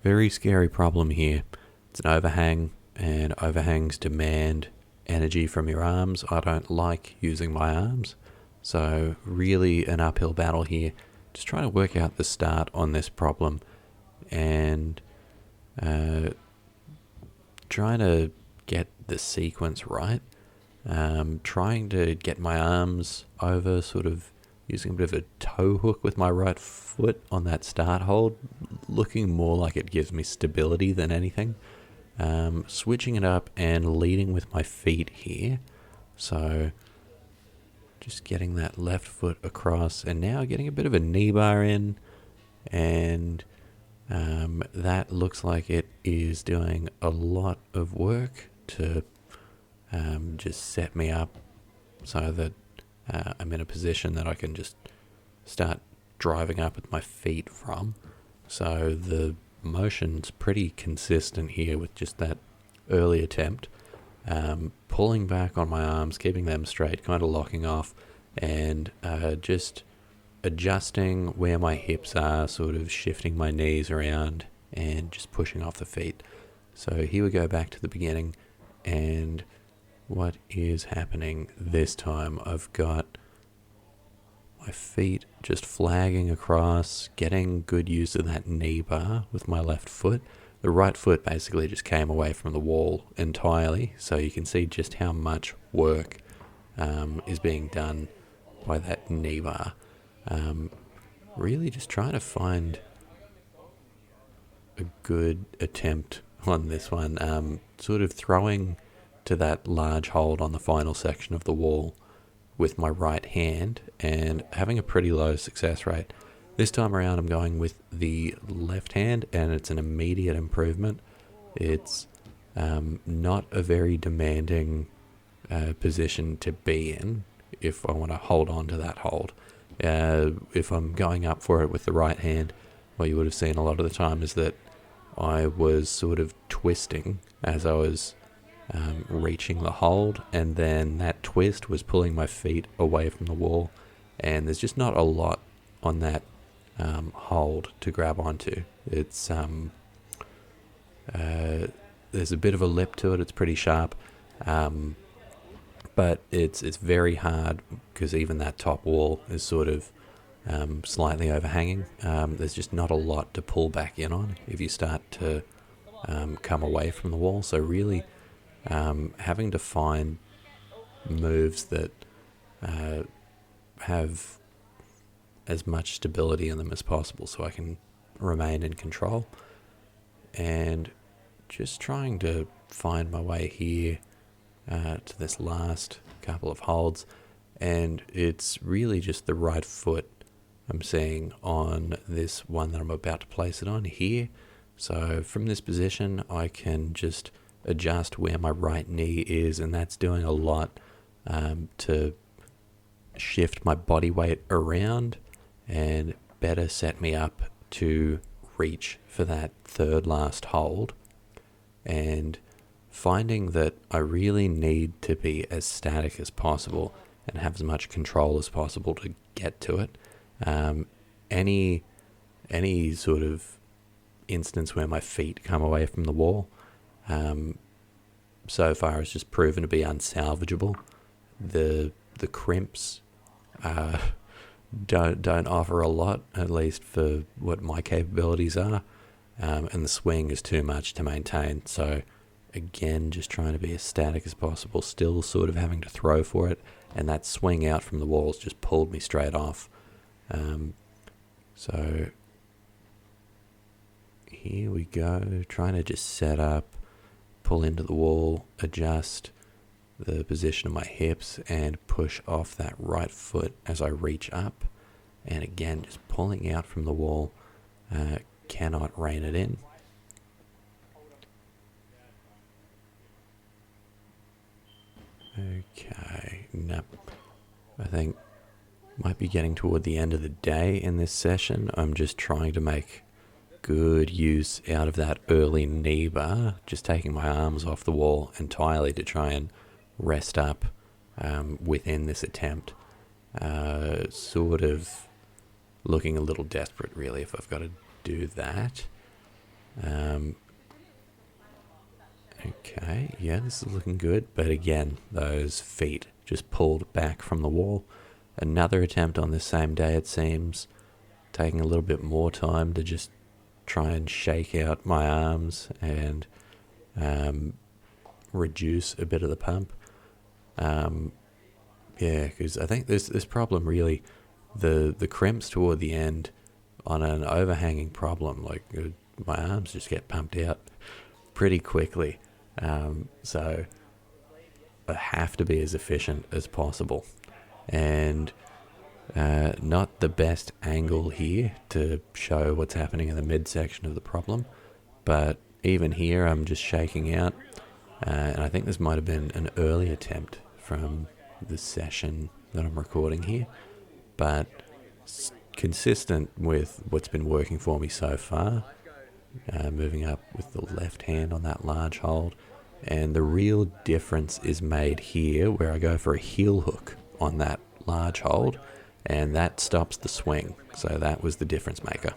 very scary problem here. It's an overhang, and overhangs demand energy from your arms. I don't like using my arms, so really an uphill battle here. Just trying to work out the start on this problem, and trying to get the sequence right. Trying to get my arms over, sort of using a bit of a toe hook with my right foot on that start hold, looking more like it gives me stability than anything. Switching it up and leading with my feet here. So just getting that left foot across, and now getting a bit of a knee bar in, and that looks like it is doing a lot of work to just set me up so that I'm in a position that I can just start driving up with my feet from. So the motion's pretty consistent here with just that early attempt. Pulling back on my arms, keeping them straight, kind of locking off, and just adjusting where my hips are, sort of shifting my knees around and just pushing off the feet. So here we go back to the beginning, and what is happening this time? I've got my feet just flagging across, getting good use of that knee bar with my left foot. The right foot basically just came away from the wall entirely, so you can see just how much work is being done by that knee bar. Really just trying to find a good attempt on this one. Sort of throwing to that large hold on the final section of the wall with my right hand and having a pretty low success rate. This time around I'm going with the left hand, and it's an immediate improvement. It's not a very demanding position to be in if I want to hold on to that hold. If I'm going up for it with the right hand, what you would have seen a lot of the time is that I was sort of twisting as I was reaching the hold, and then that twist was pulling my feet away from the wall, and there's just not a lot on that hold to grab onto. It's there's a bit of a lip to it. It's pretty sharp, but it's very hard because even that top wall is sort of slightly overhanging. There's just not a lot to pull back in on if you start to come away from the wall. So really having to find moves that have as much stability in them as possible so I can remain in control, and just trying to find my way here to this last couple of holds. And it's really just the right foot I'm seeing on this one that I'm about to place it on here. So from this position I can just adjust where my right knee is, and that's doing a lot to shift my body weight around and better set me up to reach for that third last hold. And finding that I really need to be as static as possible and have as much control as possible to get to it. Any sort of instance where my feet come away from the wall so far has just proven to be unsalvageable. The crimps don't offer a lot, at least for what my capabilities are, and the swing is too much to maintain. So again, just trying to be as static as possible, still sort of having to throw for it, and that swing out from the walls just pulled me straight off. So here we go, trying to just set up, pull into the wall, adjust the position of my hips, and push off that right foot as I reach up. And again, just pulling out from the wall, cannot rein it in. Okay, no, I think might be getting toward the end of the day in this session. I'm just trying to make good use out of that early knee bar, just taking my arms off the wall entirely to try and rest up within this attempt. Sort of looking a little desperate really if I've got to do that. Okay, yeah, this is looking good. But again, those feet just pulled back from the wall. Another attempt on this same day, it seems. Taking a little bit more time to just try and shake out my arms and reduce a bit of the pump. Yeah, because I think this problem really, the crimps toward the end on an overhanging problem, like my arms just get pumped out pretty quickly. So I have to be as efficient as possible. And not the best angle here to show what's happening in the midsection of the problem, but even here I'm just shaking out, and I think this might have been an early attempt from the session that I'm recording here, but consistent with what's been working for me so far, moving up with the left hand on that large hold, and the real difference is made here where I go for a heel hook on that large hold, and that stops the swing. So that was the difference maker.